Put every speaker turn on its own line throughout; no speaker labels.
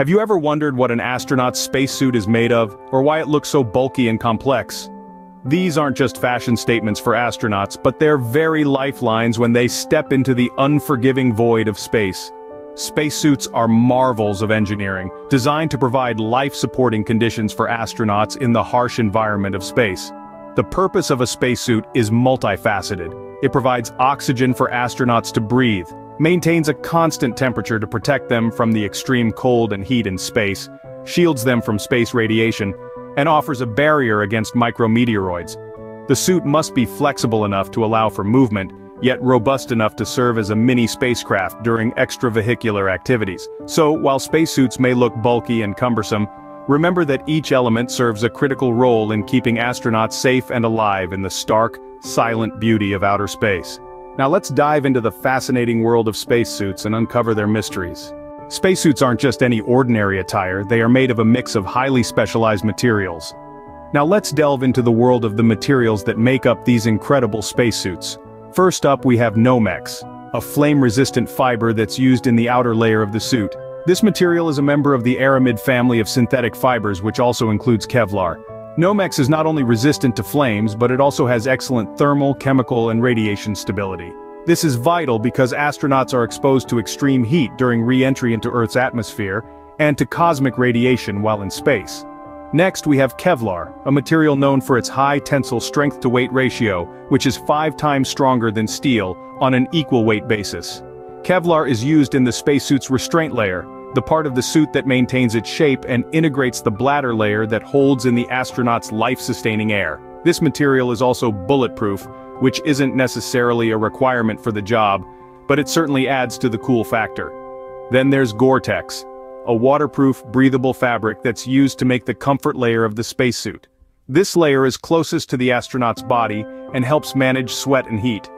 Have you ever wondered what an astronaut's spacesuit is made of, or why it looks so bulky and complex? These aren't just fashion statements for astronauts, but they're very lifelines when they step into the unforgiving void of space. Spacesuits are marvels of engineering, designed to provide life-supporting conditions for astronauts in the harsh environment of space. The purpose of a spacesuit is multifaceted. It provides oxygen for astronauts to breathe, maintains a constant temperature to protect them from the extreme cold and heat in space, shields them from space radiation, and offers a barrier against micrometeoroids. The suit must be flexible enough to allow for movement, yet robust enough to serve as a mini spacecraft during extravehicular activities. So, while spacesuits may look bulky and cumbersome, remember that each element serves a critical role in keeping astronauts safe and alive in the stark, silent beauty of outer space. Now let's dive into the fascinating world of spacesuits and uncover their mysteries. Spacesuits aren't just any ordinary attire, they are made of a mix of highly specialized materials. Now let's delve into the world of the materials that make up these incredible spacesuits. First up we have Nomex, a flame-resistant fiber that's used in the outer layer of the suit. This material is a member of the aramid family of synthetic fibers, which also includes Kevlar. Nomex is not only resistant to flames, but it also has excellent thermal, chemical, and radiation stability. This is vital because astronauts are exposed to extreme heat during re-entry into Earth's atmosphere, and to cosmic radiation while in space. Next we have Kevlar, a material known for its high tensile strength-to-weight ratio, which is 5 times stronger than steel, on an equal weight basis. Kevlar is used in the spacesuit's restraint layer, the part of the suit that maintains its shape and integrates the bladder layer that holds in the astronaut's life-sustaining air. This material is also bulletproof, which isn't necessarily a requirement for the job, but it certainly adds to the cool factor. Then there's Gore-Tex, a waterproof, breathable fabric that's used to make the comfort layer of the spacesuit. This layer is closest to the astronaut's body and helps manage sweat and heat.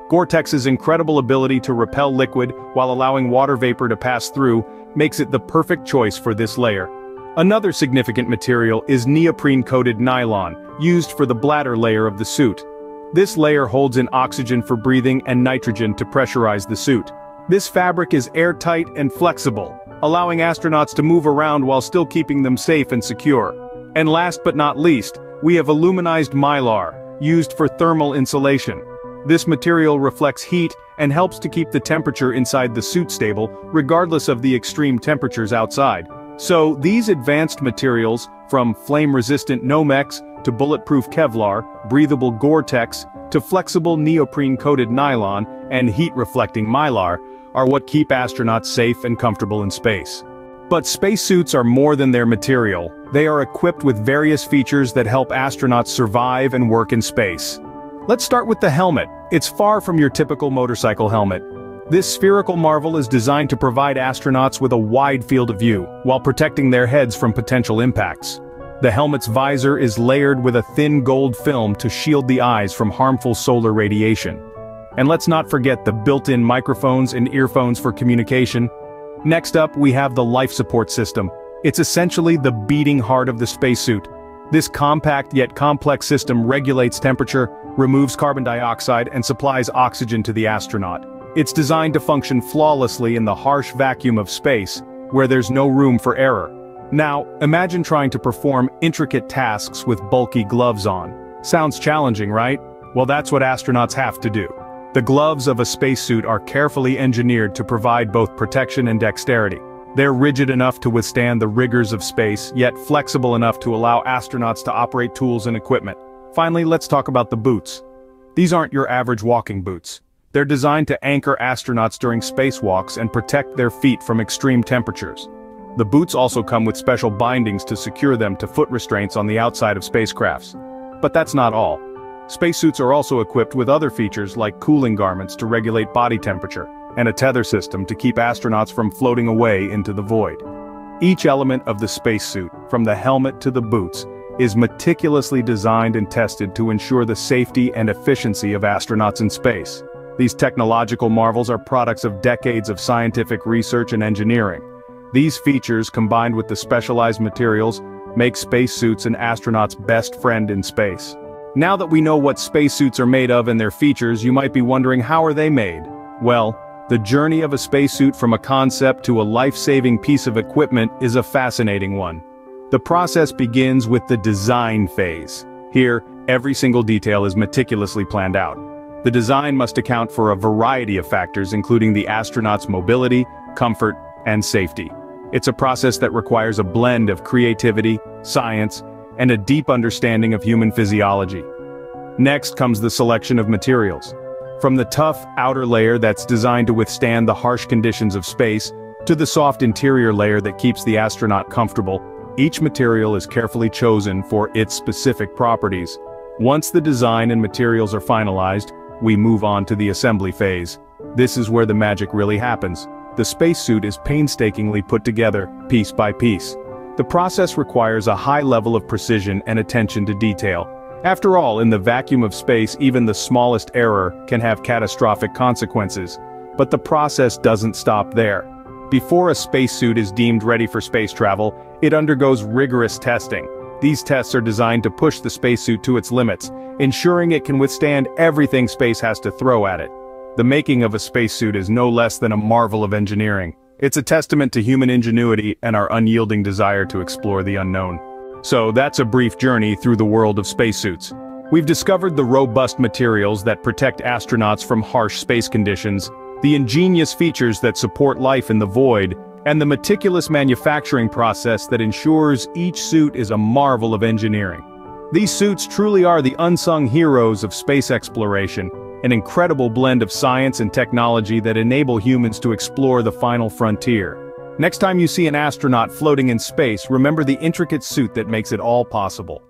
Gore-Tex's incredible ability to repel liquid while allowing water vapor to pass through makes it the perfect choice for this layer. Another significant material is neoprene-coated nylon, used for the bladder layer of the suit. This layer holds in oxygen for breathing and nitrogen to pressurize the suit. This fabric is airtight and flexible, allowing astronauts to move around while still keeping them safe and secure. And last but not least, we have aluminized mylar, used for thermal insulation. This material reflects heat and helps to keep the temperature inside the suit stable, regardless of the extreme temperatures outside. So, these advanced materials, from flame-resistant Nomex to bulletproof Kevlar, breathable Gore-Tex, to flexible neoprene-coated nylon and heat-reflecting mylar, are what keep astronauts safe and comfortable in space. But spacesuits are more than their material. They are equipped with various features that help astronauts survive and work in space. Let's start with the helmet. It's far from your typical motorcycle helmet. This spherical marvel is designed to provide astronauts with a wide field of view, while protecting their heads from potential impacts. The helmet's visor is layered with a thin gold film to shield the eyes from harmful solar radiation. And let's not forget the built-in microphones and earphones for communication. Next up, we have the life support system. It's essentially the beating heart of the spacesuit. This compact yet complex system regulates temperature, removes carbon dioxide, and supplies oxygen to the astronaut. It's designed to function flawlessly in the harsh vacuum of space, where there's no room for error. Now, imagine trying to perform intricate tasks with bulky gloves on. Sounds challenging, right? Well, that's what astronauts have to do. The gloves of a spacesuit are carefully engineered to provide both protection and dexterity. They're rigid enough to withstand the rigors of space, yet flexible enough to allow astronauts to operate tools and equipment. Finally, let's talk about the boots. These aren't your average walking boots. They're designed to anchor astronauts during spacewalks and protect their feet from extreme temperatures. The boots also come with special bindings to secure them to foot restraints on the outside of spacecrafts. But that's not all. Spacesuits are also equipped with other features like cooling garments to regulate body temperature, and a tether system to keep astronauts from floating away into the void. Each element of the spacesuit, from the helmet to the boots, is meticulously designed and tested to ensure the safety and efficiency of astronauts in space. These technological marvels are products of decades of scientific research and engineering. These features, combined with the specialized materials, make spacesuits an astronaut's best friend in space. Now that we know what spacesuits are made of and their features, you might be wondering, how are they made? Well, The journey of a spacesuit from a concept to a life-saving piece of equipment is a fascinating one. The process begins with the design phase. Here, every single detail is meticulously planned out. The design must account for a variety of factors, including the astronaut's mobility, comfort, and safety. It's a process that requires a blend of creativity, science, and a deep understanding of human physiology. Next comes the selection of materials. From the tough outer layer that's designed to withstand the harsh conditions of space, to the soft interior layer that keeps the astronaut comfortable, each material is carefully chosen for its specific properties. Once the design and materials are finalized, we move on to the assembly phase. This is where the magic really happens. The spacesuit is painstakingly put together, piece by piece. The process requires a high level of precision and attention to detail. After all, in the vacuum of space, even the smallest error can have catastrophic consequences. But the process doesn't stop there. Before a spacesuit is deemed ready for space travel, it undergoes rigorous testing. These tests are designed to push the spacesuit to its limits, ensuring it can withstand everything space has to throw at it. The making of a spacesuit is no less than a marvel of engineering. It's a testament to human ingenuity and our unyielding desire to explore the unknown. So that's a brief journey through the world of spacesuits. We've discovered the robust materials that protect astronauts from harsh space conditions, the ingenious features that support life in the void, and the meticulous manufacturing process that ensures each suit is a marvel of engineering. These suits truly are the unsung heroes of space exploration, an incredible blend of science and technology that enable humans to explore the final frontier. Next time you see an astronaut floating in space, remember the intricate suit that makes it all possible.